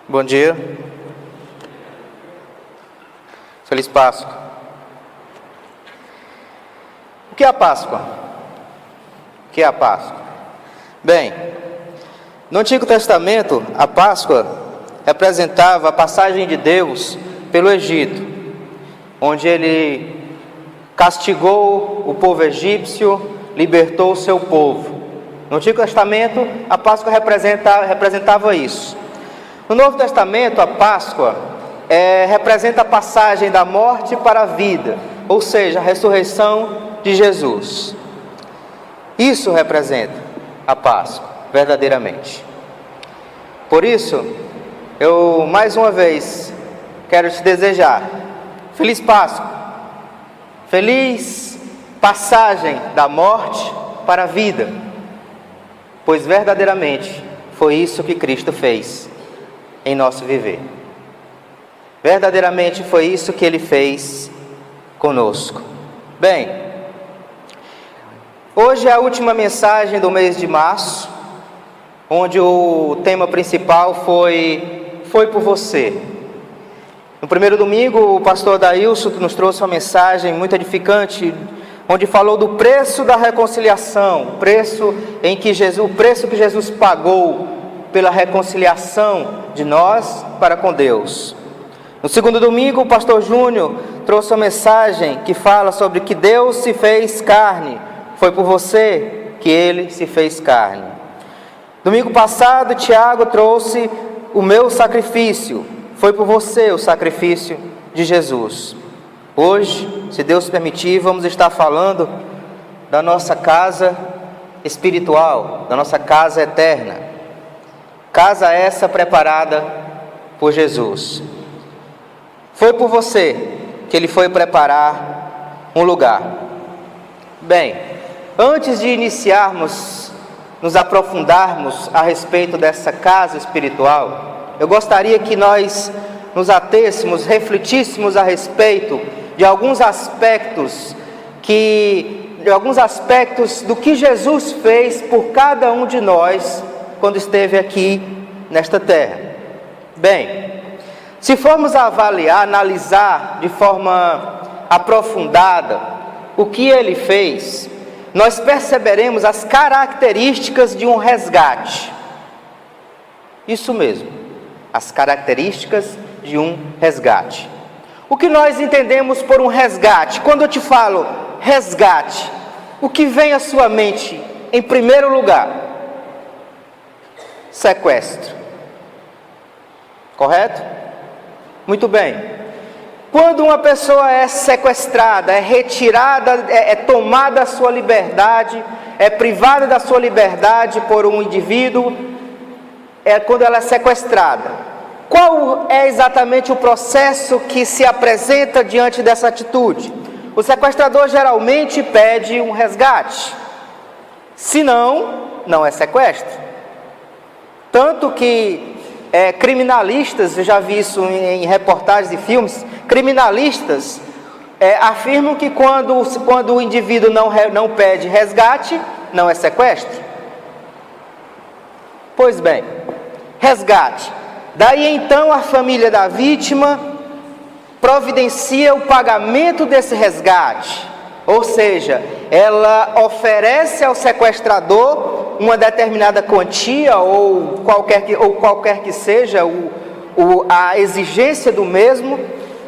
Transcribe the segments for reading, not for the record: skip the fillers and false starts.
Bom dia. Feliz Páscoa. O que é a Páscoa? O que é a Páscoa? Bem, no Antigo Testamento, a Páscoa representava a passagem de Deus pelo Egito, onde Ele castigou o povo egípcio, libertou o seu povo. No Antigo Testamento, a Páscoa representava isso. No Novo Testamento, a Páscoa representa a passagem da morte para a vida, ou seja, a ressurreição de Jesus. Isso representa a Páscoa, verdadeiramente. Por isso, eu mais uma vez quero te desejar Feliz Páscoa, feliz passagem da morte para a vida, pois verdadeiramente foi isso que Cristo fez em nosso viver. Verdadeiramente foi isso que Ele fez conosco. Bem, hoje é a última mensagem do mês de março, onde o tema principal foi por você. No primeiro domingo, o pastor Dailson nos trouxe uma mensagem muito edificante, onde falou do preço da reconciliação, o preço que Jesus pagou pela reconciliação de nós para com Deus. No segundo domingo, o pastor Júnior trouxe uma mensagem que fala sobre que Deus se fez carne, foi por você que Ele se fez carne. Domingo passado, Tiago trouxe o meu sacrifício, foi por você o sacrifício de Jesus. Hoje, se Deus permitir, vamos estar falando da nossa casa espiritual, da nossa casa eterna. Casa essa preparada por Jesus. Foi por você que Ele foi preparar um lugar. Bem, antes de iniciarmos, nos aprofundarmos a respeito dessa casa espiritual, eu gostaria que nós nos atêssemos, refletíssemos a respeito de alguns aspectos do que Jesus fez por cada um de nós quando esteve aqui nesta terra. Bem, se formos avaliar, analisar de forma aprofundada o que Ele fez, nós perceberemos as características de um resgate. Isso mesmo, as características de um resgate. O que nós entendemos por um resgate? Quando eu te falo resgate, o que vem à sua mente em primeiro lugar? Sequestro. Correto? Muito bem. Quando uma pessoa é sequestrada, é retirada, é tomada a sua liberdade, é privada da sua liberdade por um indivíduo, é quando ela é sequestrada. Qual é exatamente o processo que se apresenta diante dessa atitude? O sequestrador geralmente pede um resgate. Se não é sequestro. Tanto que criminalistas, eu já vi isso em reportagens e filmes, criminalistas afirmam que quando o indivíduo não pede resgate, não é sequestro. Pois bem, resgate. Daí então a família da vítima providencia o pagamento desse resgate. Ou seja, ela oferece ao sequestrador uma determinada quantia ou qualquer que seja a exigência do mesmo.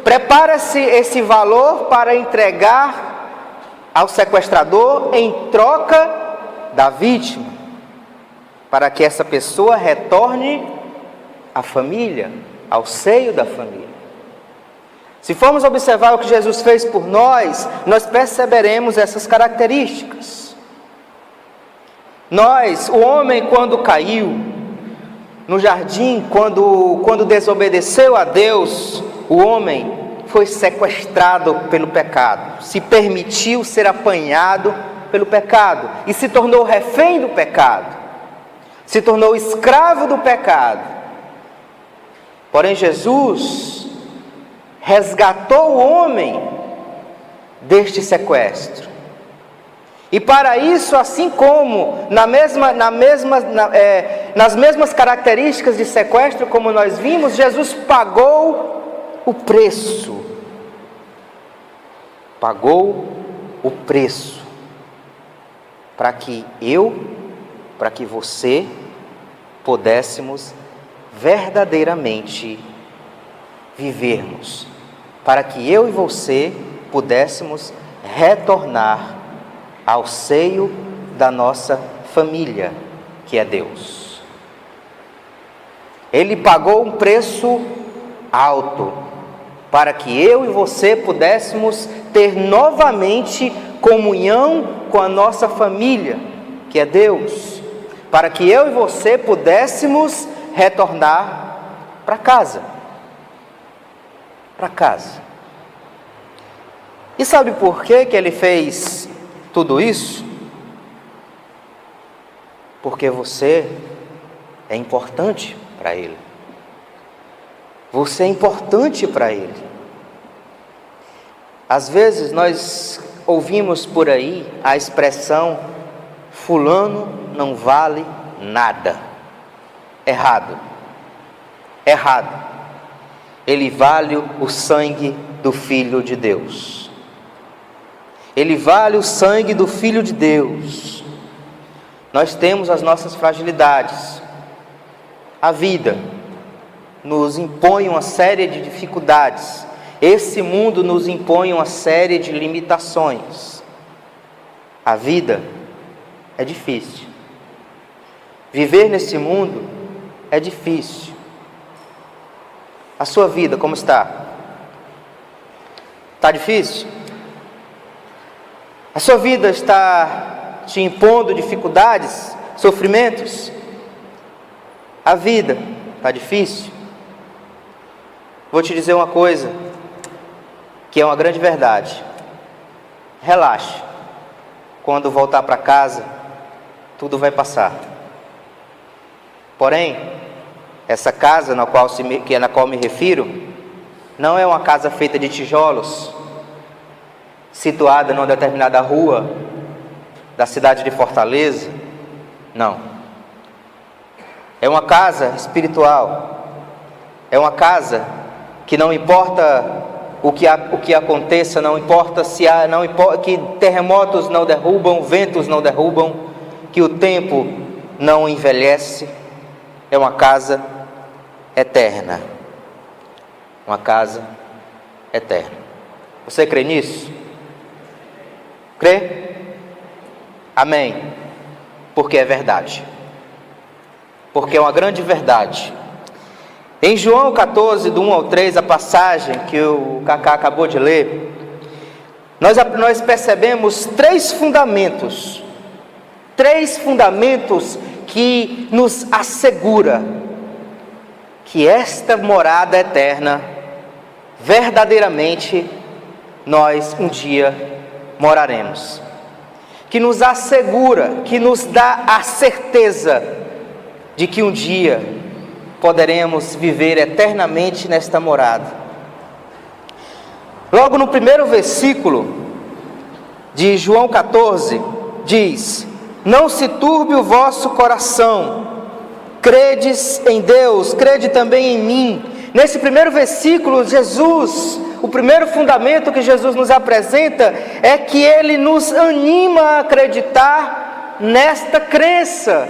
Prepara-se esse valor para entregar ao sequestrador em troca da vítima, para que essa pessoa retorne à família, ao seio da família. Se formos observar o que Jesus fez por nós perceberemos essas características. O homem, quando caiu no jardim, quando desobedeceu a Deus, o homem foi sequestrado pelo pecado, se permitiu ser apanhado pelo pecado e se tornou refém do pecado, se tornou escravo do pecado. Porém, Jesus resgatou o homem deste sequestro. E para isso, assim como nas mesmas características de sequestro, como nós vimos, Jesus pagou o preço. Pagou o preço para que para que você pudéssemos verdadeiramente vivermos, para que eu e você pudéssemos retornar ao seio da nossa família, que é Deus. Ele pagou um preço alto para que eu e você pudéssemos ter novamente comunhão com a nossa família, que é Deus, para que eu e você pudéssemos retornar para casa. Para casa. E sabe por que ele fez tudo isso? Porque você é importante para Ele. Você é importante para Ele. Às vezes nós ouvimos por aí a expressão: fulano não vale nada. Errado. Errado. Ele vale o sangue do Filho de Deus. Ele vale o sangue do Filho de Deus. Nós temos as nossas fragilidades. A vida nos impõe uma série de dificuldades. Esse mundo nos impõe uma série de limitações. A vida é difícil. Viver nesse mundo é difícil. A sua vida como está? Está difícil? A sua vida está te impondo dificuldades, sofrimentos? A vida está difícil? Vou te dizer uma coisa, que é uma grande verdade. Relaxe. Quando voltar para casa, tudo vai passar. Porém, essa casa na qual me refiro, não é uma casa feita de tijolos, situada numa determinada rua da cidade de Fortaleza. Não. É uma casa espiritual. É uma casa que não importa o que aconteça, não importa que terremotos não derrubam, ventos não derrubam, que o tempo não envelhece. É uma casa eterna. Uma casa eterna. Você crê nisso? Crê? Amém. Porque é verdade. Porque é uma grande verdade. Em João 14, do 1 ao 3, a passagem que o Cacá acabou de ler, nós percebemos três fundamentos que nos assegura que esta morada eterna, verdadeiramente, nós um dia moraremos. Que nos assegura, que nos dá a certeza de que um dia poderemos viver eternamente nesta morada. Logo no primeiro versículo de João 14, diz: não se turbe o vosso coração, credes em Deus, crede também em mim. Nesse primeiro versículo, o primeiro fundamento que Jesus nos apresenta é que Ele nos anima a acreditar nesta crença,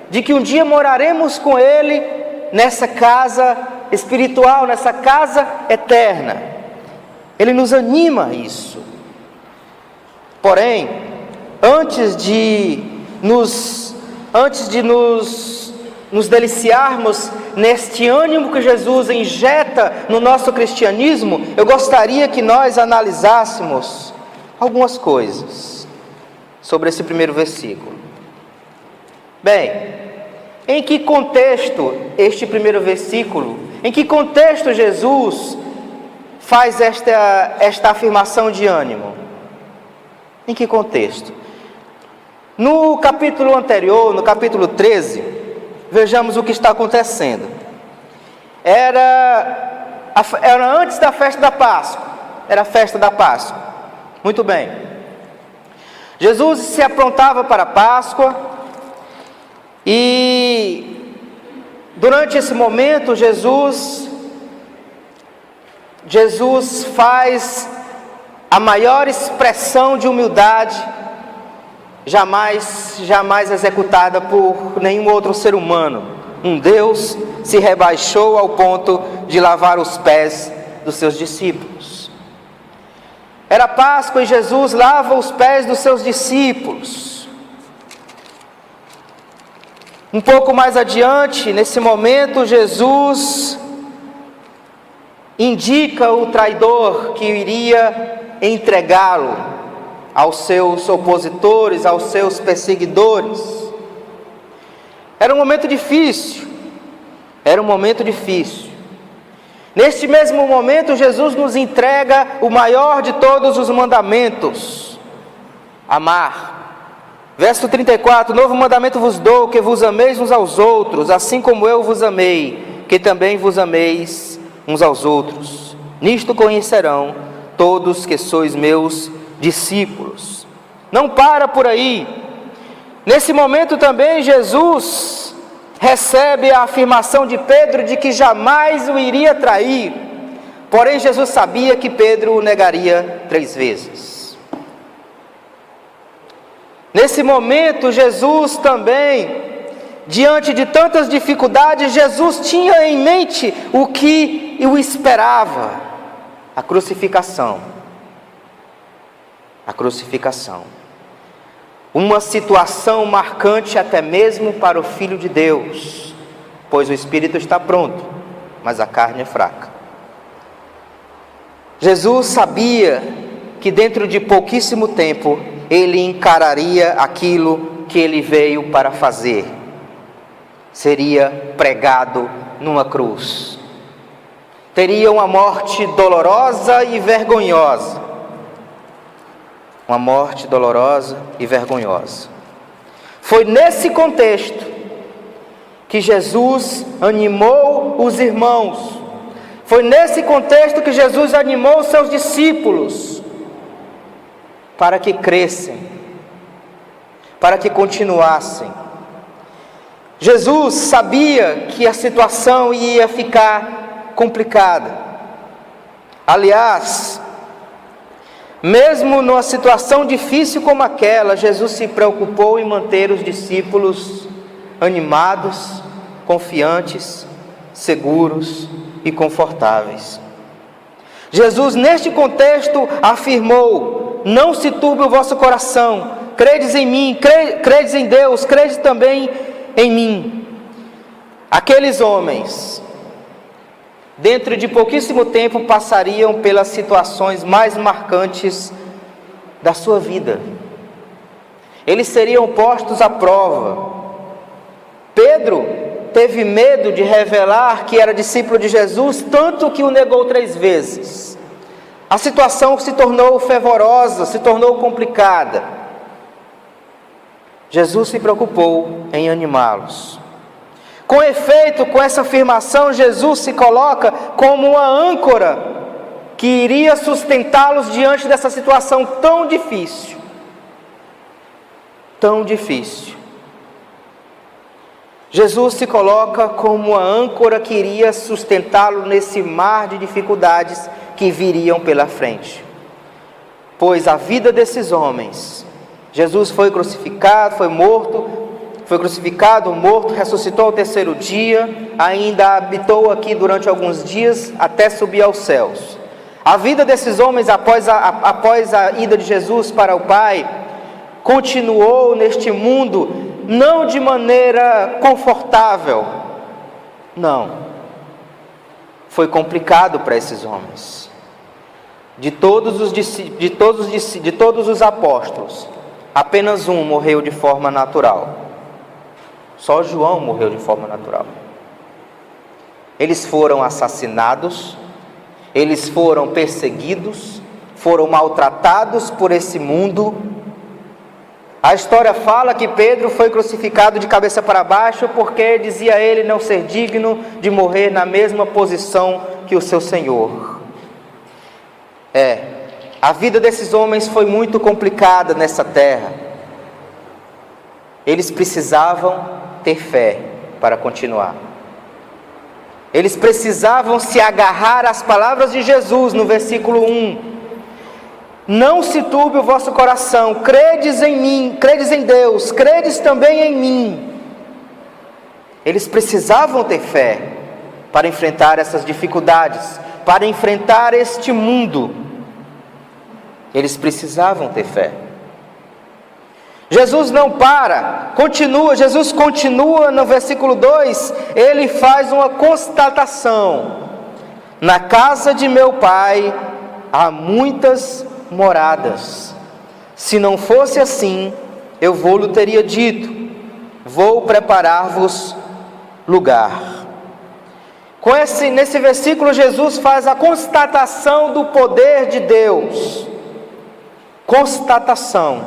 de que um dia moraremos com Ele, nessa casa espiritual, nessa casa eterna. Ele nos anima a isso. Porém, antes de nos deliciarmos neste ânimo que Jesus injeta no nosso cristianismo, eu gostaria que nós analisássemos algumas coisas sobre esse primeiro versículo. Bem, em que contexto este primeiro versículo, em que contexto Jesus faz esta afirmação de ânimo? Em que contexto? No capítulo anterior, no capítulo 13, vejamos o que está acontecendo. Era antes da festa da Páscoa. Era a festa da Páscoa. Muito bem. Jesus se aprontava para a Páscoa e durante esse momento Jesus faz a maior expressão de humildade jamais executada por nenhum outro ser humano. Um Deus se rebaixou ao ponto de lavar os pés dos seus discípulos. Era Páscoa e Jesus lava os pés dos seus discípulos. Um pouco mais adiante, nesse momento, Jesus indica o traidor que iria entregá-lo aos seus opositores, aos seus perseguidores. Era um momento difícil. Neste mesmo momento, Jesus nos entrega o maior de todos os mandamentos: amar. Verso 34: novo mandamento vos dou, que vos ameis uns aos outros, assim como eu vos amei, que também vos ameis uns aos outros. Nisto conhecerão todos que sois meus discípulos. Não para por aí. Nesse momento também Jesus recebe a afirmação de Pedro de que jamais o iria trair. Porém Jesus sabia que Pedro o negaria 3 vezes. Nesse momento Jesus também, diante de tantas dificuldades, Jesus tinha em mente o que o esperava: a crucificação. Uma situação marcante até mesmo para o Filho de Deus, pois o Espírito está pronto, mas a carne é fraca. Jesus sabia que dentro de pouquíssimo tempo ele encararia aquilo que ele veio para fazer. Seria pregado numa cruz. Teria uma morte dolorosa e vergonhosa. Foi nesse contexto que Jesus animou os irmãos. Foi nesse contexto que Jesus animou os seus discípulos para que crescem, para que continuassem. Jesus sabia que a situação ia ficar complicada. Aliás, mesmo numa situação difícil como aquela, Jesus se preocupou em manter os discípulos animados, confiantes, seguros e confortáveis. Jesus, neste contexto, afirmou: não se turbe o vosso coração, credes em mim, credes em Deus, credes também em mim. Aqueles homens, dentro de pouquíssimo tempo, passariam pelas situações mais marcantes da sua vida. Eles seriam postos à prova. Pedro teve medo de revelar que era discípulo de Jesus, tanto que o negou 3 vezes. A situação se tornou fervorosa, se tornou complicada. Jesus se preocupou em animá-los. Com efeito, com essa afirmação, Jesus se coloca como uma âncora que iria sustentá-los diante dessa situação tão difícil. Jesus se coloca como uma âncora que iria sustentá-lo nesse mar de dificuldades que viriam pela frente. Pois a vida desses homens, Jesus foi crucificado, foi crucificado, morto, ressuscitou ao 3º dia, ainda habitou aqui durante alguns dias até subir aos céus. A vida desses homens após a ida de Jesus para o Pai, continuou neste mundo, não de maneira confortável, não. Foi complicado para esses homens. De todos os apóstolos, apenas um morreu de forma natural. Só João morreu de forma natural. Eles foram assassinados, eles foram perseguidos, foram maltratados por esse mundo. A história fala que Pedro foi crucificado de cabeça para baixo porque dizia ele não ser digno de morrer na mesma posição que o seu Senhor. A vida desses homens foi muito complicada nessa terra. Eles precisavam ter fé para continuar. Eles precisavam se agarrar às palavras de Jesus no versículo 1. Não se turbe o vosso coração, credes em mim, credes em Deus, credes também em mim. Eles precisavam ter fé para enfrentar essas dificuldades, para enfrentar este mundo. Eles precisavam ter fé. Jesus não para, Jesus continua no versículo 2, ele faz uma constatação: na casa de meu pai há muitas moradas, se não fosse assim, eu vou-lhe teria dito, vou preparar-vos lugar. Nesse versículo, Jesus faz a constatação do poder de Deus. Constatação.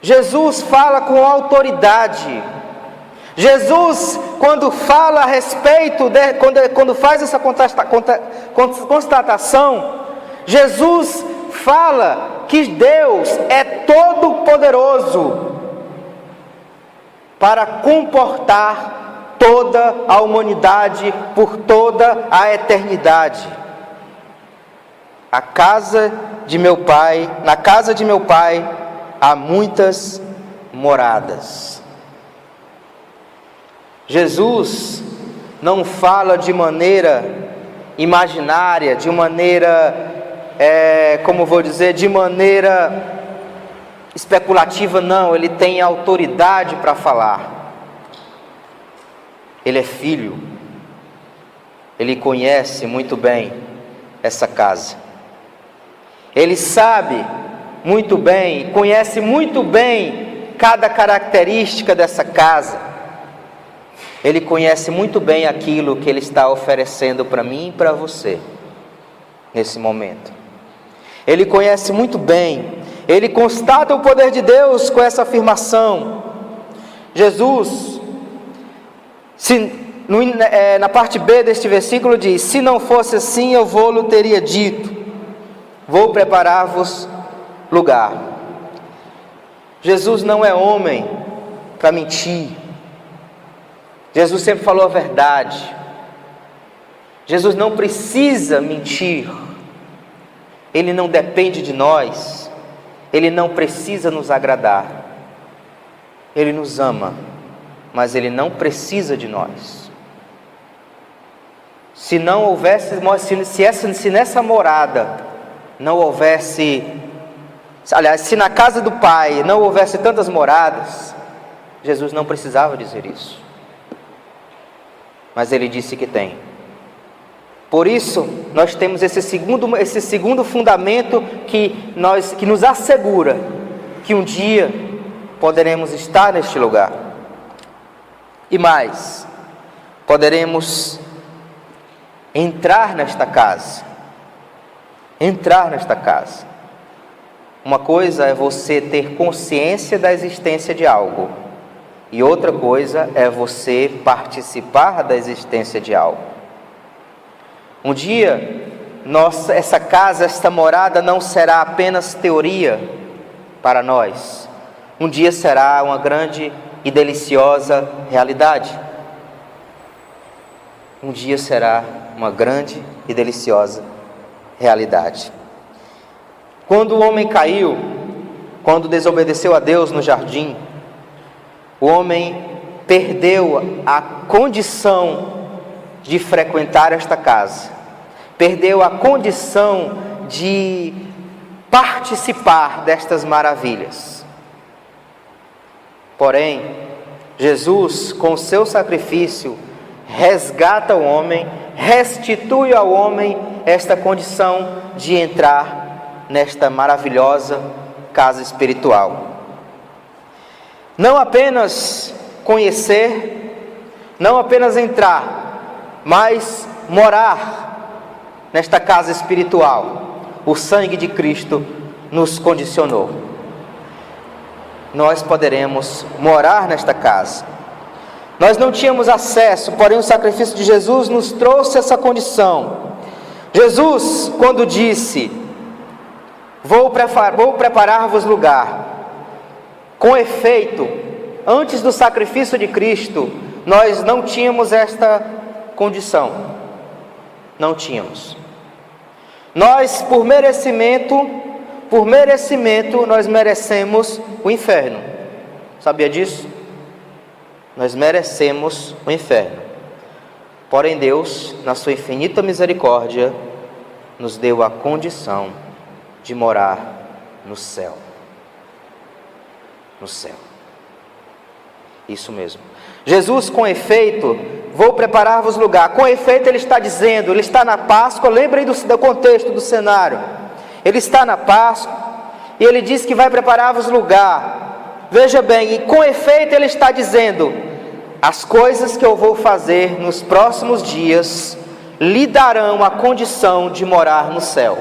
Jesus fala com autoridade. Jesus, quando fala a respeito, quando faz essa constatação, Jesus fala que Deus é todo poderoso para comportar toda a humanidade por toda a eternidade. Na casa de meu pai há muitas moradas. Jesus não fala de maneira imaginária, de maneira, de maneira especulativa, não. Ele tem autoridade para falar. Ele é filho. Ele conhece muito bem essa casa. Ele sabe muito bem, conhece muito bem cada característica dessa casa. Ele conhece muito bem aquilo que Ele está oferecendo para mim e para você, nesse momento. Ele conhece muito bem, Ele constata o poder de Deus com essa afirmação. Jesus, na parte B deste versículo diz: se não fosse assim, eu vou-lhe teria dito, vou preparar-vos lugar. Jesus não é homem para mentir. Jesus sempre falou a verdade. Jesus não precisa mentir. Ele não depende de nós. Ele não precisa nos agradar. Ele nos ama, mas Ele não precisa de nós. Se não houvesse, se nessa morada não houvesse, aliás, se na casa do Pai não houvesse tantas moradas, Jesus não precisava dizer isso. Mas Ele disse que tem. Por isso, nós temos esse segundo fundamento que nos assegura que um dia poderemos estar neste lugar. E mais, poderemos entrar nesta casa. Entrar nesta casa. Uma coisa é você ter consciência da existência de algo, e outra coisa é você participar da existência de algo. Um dia, essa casa, esta morada não será apenas teoria para nós. Um dia será uma grande e deliciosa realidade. Um dia será uma grande e deliciosa realidade. Quando o homem caiu, quando desobedeceu a Deus no jardim, o homem perdeu a condição de frequentar esta casa, perdeu a condição de participar destas maravilhas. Porém, Jesus, com o seu sacrifício, resgata o homem, restitui ao homem esta condição de entrar nesta maravilhosa casa espiritual. Não apenas conhecer, não apenas entrar, mas morar nesta casa espiritual. O sangue de Cristo nos condicionou. Nós poderemos morar nesta casa. Nós não tínhamos acesso, porém o sacrifício de Jesus nos trouxe essa condição. Jesus, quando disse: Vou preparar-vos lugar. Com efeito, antes do sacrifício de Cristo, nós não tínhamos esta condição. Não tínhamos. Nós, por merecimento, nós merecemos o inferno. Sabia disso? Nós merecemos o inferno. Porém, Deus, na sua infinita misericórdia, nos deu a condição de morar no céu. No céu. Isso mesmo. Jesus, com efeito, vou preparar-vos lugar. Com efeito, ele está dizendo, ele está na Páscoa. Lembrem do contexto, do cenário. Ele está na Páscoa e ele diz que vai preparar-vos lugar. Veja bem, e com efeito ele está dizendo: as coisas que eu vou fazer nos próximos dias lhe darão a condição de morar no céu.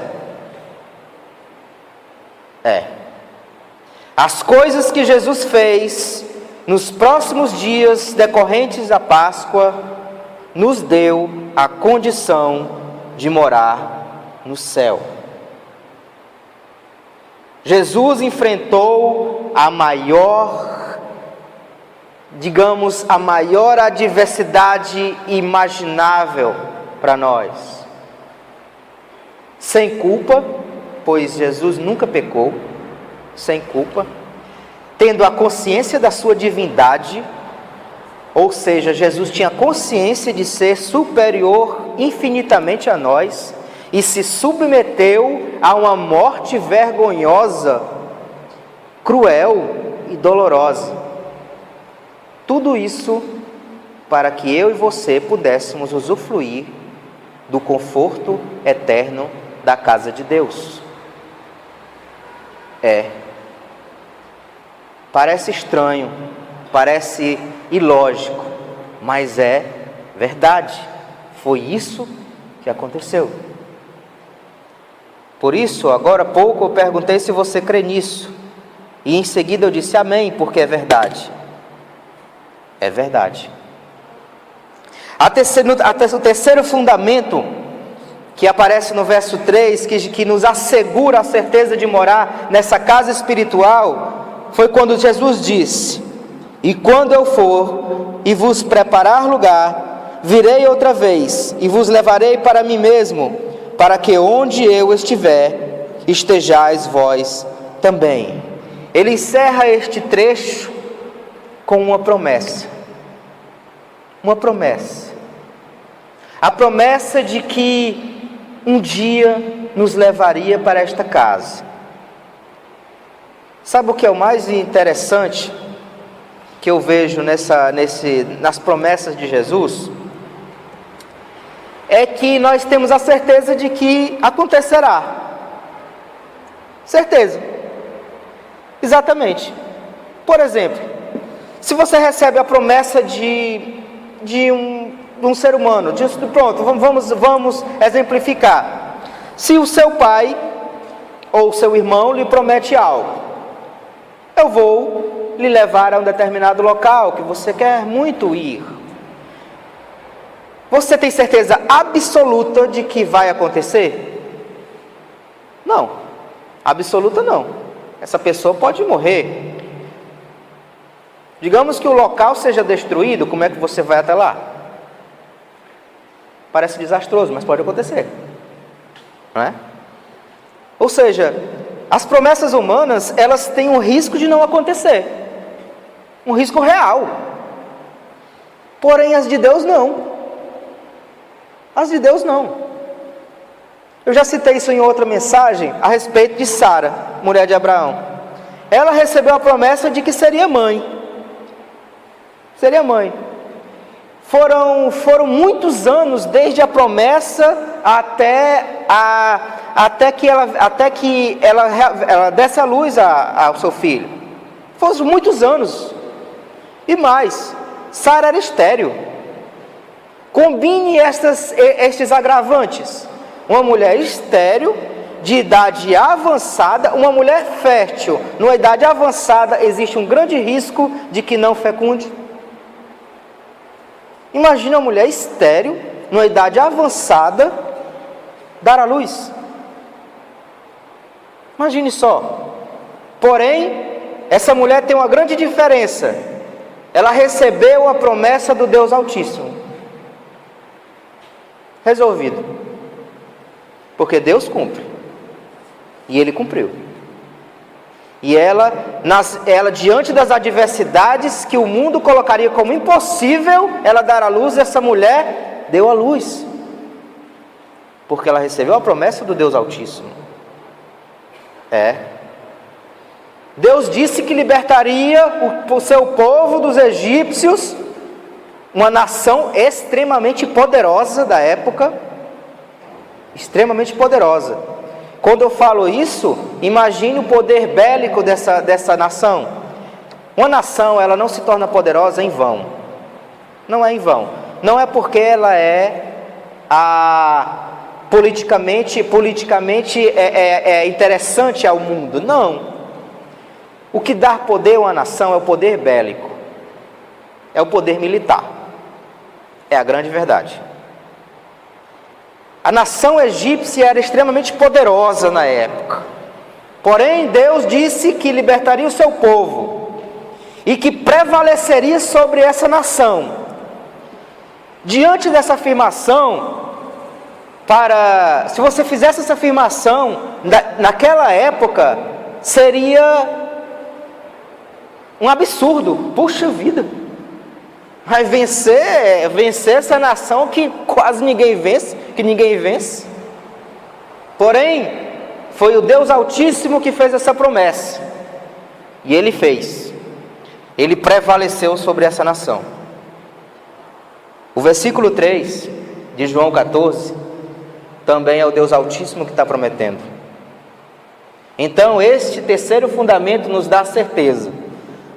As coisas que Jesus fez nos próximos dias decorrentes da Páscoa nos deu a condição de morar no céu. Jesus enfrentou a maior adversidade imaginável para nós. Sem culpa, pois Jesus nunca pecou, sem culpa, tendo a consciência da sua divindade, ou seja, Jesus tinha consciência de ser superior infinitamente a nós, e se submeteu a uma morte vergonhosa, cruel e dolorosa. Tudo isso para que eu e você pudéssemos usufruir do conforto eterno da casa de Deus. Parece estranho, parece ilógico, mas é verdade. Foi isso que aconteceu. Por isso, agora há pouco eu perguntei se você crê nisso. E em seguida eu disse amém, porque é verdade. É verdade. O terceiro fundamento que aparece no verso 3, que nos assegura a certeza de morar nessa casa espiritual, foi quando Jesus disse: e quando eu for e vos preparar lugar, virei outra vez e vos levarei para mim mesmo, para que onde eu estiver, estejais vós também. Ele encerra este trecho com uma promessa. Uma promessa. A promessa de que um dia nos levaria para esta casa. Sabe o que é o mais interessante que eu vejo nas promessas de Jesus? É que nós temos a certeza de que acontecerá. Certeza. Exatamente. Por exemplo, se você recebe a promessa de um ser humano, pronto, vamos exemplificar. Se o seu pai ou o seu irmão lhe promete algo, eu vou lhe levar a um determinado local que você quer muito ir. Você tem certeza absoluta de que vai acontecer? Não, absoluta não. Essa pessoa pode morrer. Digamos que o local seja destruído, como é que você vai até lá? Parece desastroso, mas pode acontecer. Não é? Ou seja, as promessas humanas, elas têm um risco de não acontecer. Um risco real. Porém, as de Deus não. As de Deus não. Eu já citei isso em outra mensagem a respeito de Sara, mulher de Abraão. Ela recebeu a promessa de que seria mãe. Seria mãe. Foram muitos anos desde a promessa até que ela desse a luz ao seu filho. Foram muitos anos. E mais, Sara era estéril. Combine estes agravantes. Uma mulher estéril, de idade avançada, uma mulher fértil. Numa idade avançada, existe um grande risco de que não fecunde. Imagina uma mulher estéril, numa idade avançada, dar à luz. Imagine só. Porém, essa mulher tem uma grande diferença. Ela recebeu a promessa do Deus Altíssimo. Resolvido. Porque Deus cumpre. E Ele cumpriu. E ela, diante das adversidades que o mundo colocaria como impossível ela dar à luz, essa mulher deu à luz. Porque ela recebeu a promessa do Deus Altíssimo. Deus disse que libertaria o seu povo dos egípcios, uma nação extremamente poderosa da época, extremamente poderosa. Quando eu falo isso, imagine o poder bélico dessa nação. Uma nação, ela não se torna poderosa em vão. Não é em vão. Não é porque ela é politicamente interessante ao mundo. Não. O que dá poder a uma nação é o poder bélico, é o poder militar, é a grande verdade. A nação egípcia era extremamente poderosa na época, porém Deus disse que libertaria o seu povo, e que prevaleceria sobre essa nação. Diante dessa afirmação, se você fizesse essa afirmação, naquela época, seria um absurdo. Puxa vida, vai vencer essa nação que quase ninguém vence, Porém, foi o Deus Altíssimo que fez essa promessa, e Ele fez. Ele prevaleceu sobre essa nação. O versículo 3 de João 14 também é o Deus Altíssimo que está prometendo. Então, este terceiro fundamento nos dá a certeza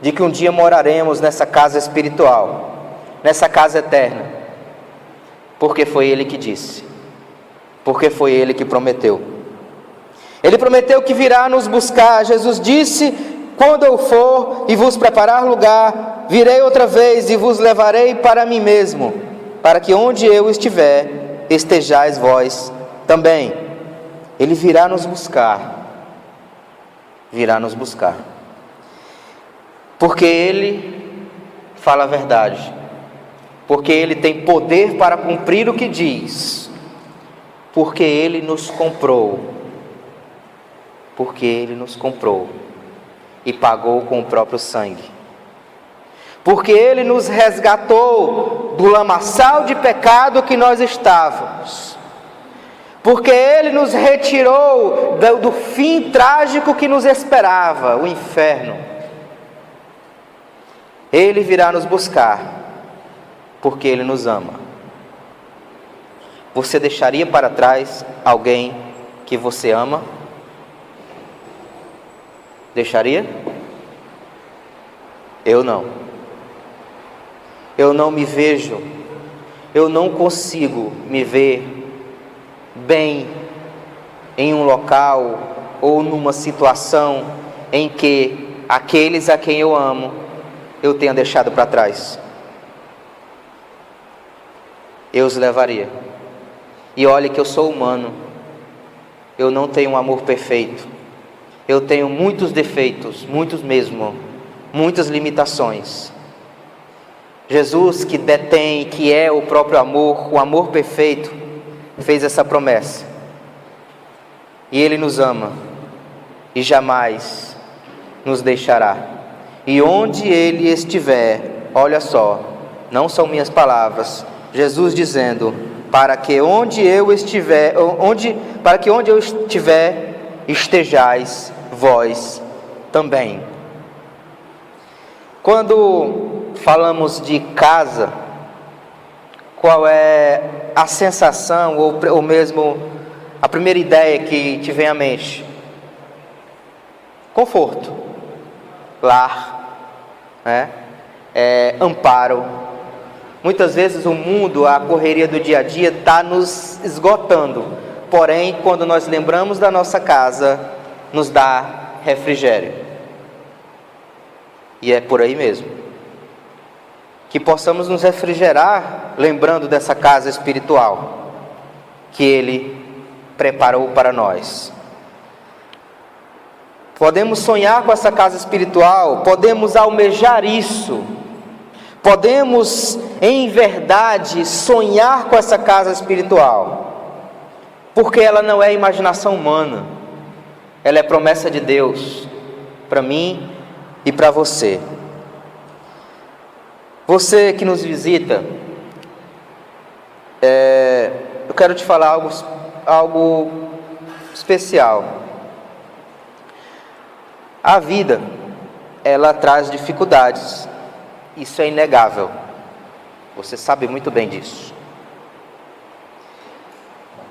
de que um dia moraremos nessa casa espiritual, nessa casa eterna, porque foi Ele que disse, porque foi Ele que prometeu. Ele prometeu que virá nos buscar. Jesus disse: quando eu for e vos preparar lugar, virei outra vez e vos levarei para mim mesmo, para que onde eu estiver, estejais vós também. Ele virá nos buscar, porque Ele fala a verdade, porque Ele tem poder para cumprir o que diz, porque Ele nos comprou, e pagou com o próprio sangue, porque Ele nos resgatou do lamaçal de pecado que nós estávamos, porque Ele nos retirou do fim trágico que nos esperava, o inferno. Ele virá nos buscar, porque Ele nos ama. Você deixaria para trás alguém que você ama? Deixaria? Eu não. Eu não me vejo, eu não consigo me ver bem em um local ou numa situação em que aqueles a quem eu amo, eu tenha deixado para trás. Eu os levaria. E olhe que eu sou humano, eu não tenho um amor perfeito, eu tenho muitos defeitos, muitos mesmo, muitas limitações. Jesus, que detém, que é o próprio amor, o amor perfeito, fez essa promessa, e Ele nos ama, e jamais nos deixará, e onde Ele estiver, olha só, não são minhas palavras, Jesus dizendo, para que onde eu estiver, estejais vós também. Quando falamos de casa, qual é a sensação ou mesmo a primeira ideia que te vem à mente? Conforto, lar, né? Amparo. Muitas vezes o mundo, a correria do dia a dia está nos esgotando, porém quando nós lembramos da nossa casa, nos dá refrigério. E é por aí mesmo. Que possamos nos refrigerar lembrando dessa casa espiritual que Ele preparou para nós. Podemos sonhar com essa casa espiritual, podemos almejar isso, podemos, em verdade, sonhar com essa casa espiritual, porque ela não é imaginação humana, ela é promessa de Deus, para mim e para você. Você que nos visita, eu quero te falar algo especial. A vida, ela traz dificuldades, isso é inegável, você sabe muito bem disso.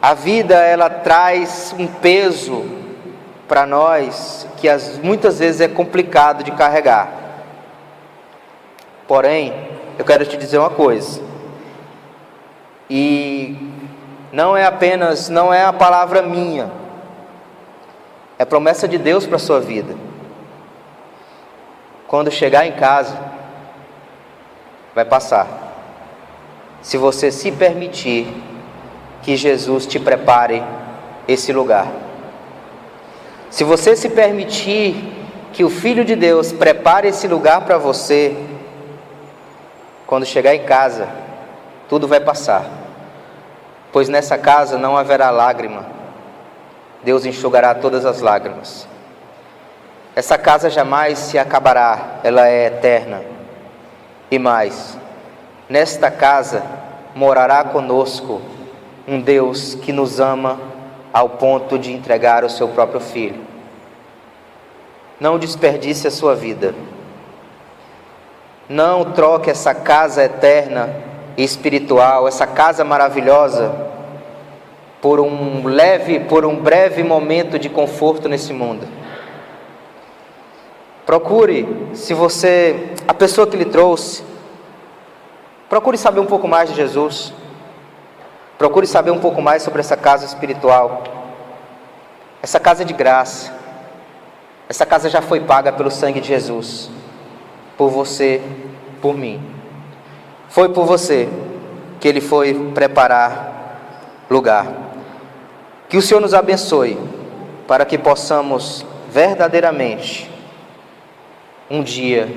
A vida, ela traz um peso para nós que muitas vezes é complicado de carregar. Porém, eu quero te dizer uma coisa, e não é a palavra minha, é promessa de Deus para a sua vida. Quando chegar em casa, vai passar, se você se permitir que Jesus te prepare esse lugar. Se você se permitir que o Filho de Deus prepare esse lugar para você, quando chegar em casa, tudo vai passar, pois nessa casa não haverá lágrima, Deus enxugará todas as lágrimas. Essa casa jamais se acabará, ela é eterna. E mais, nesta casa morará conosco um Deus que nos ama ao ponto de entregar o seu próprio Filho. Não desperdice a sua vida. Não troque essa casa eterna e espiritual, essa casa maravilhosa, por um breve momento de conforto nesse mundo. Procure, a pessoa que lhe trouxe, procure saber um pouco mais de Jesus. Procure saber um pouco mais sobre essa casa espiritual. Essa casa é de graça. Essa casa já foi paga pelo sangue de Jesus. Por você, por mim. Foi por você que Ele foi preparar lugar. Que o Senhor nos abençoe, para que possamos verdadeiramente um dia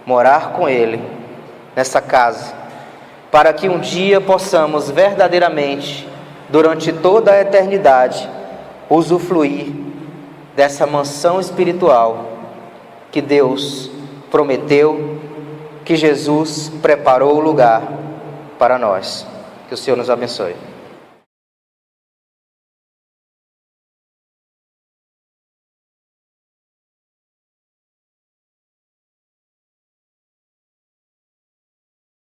morar com Ele nessa casa, para que um dia possamos verdadeiramente, durante toda a eternidade, usufruir dessa mansão espiritual que Deus prometeu, que Jesus preparou o lugar para nós. Que o Senhor nos abençoe.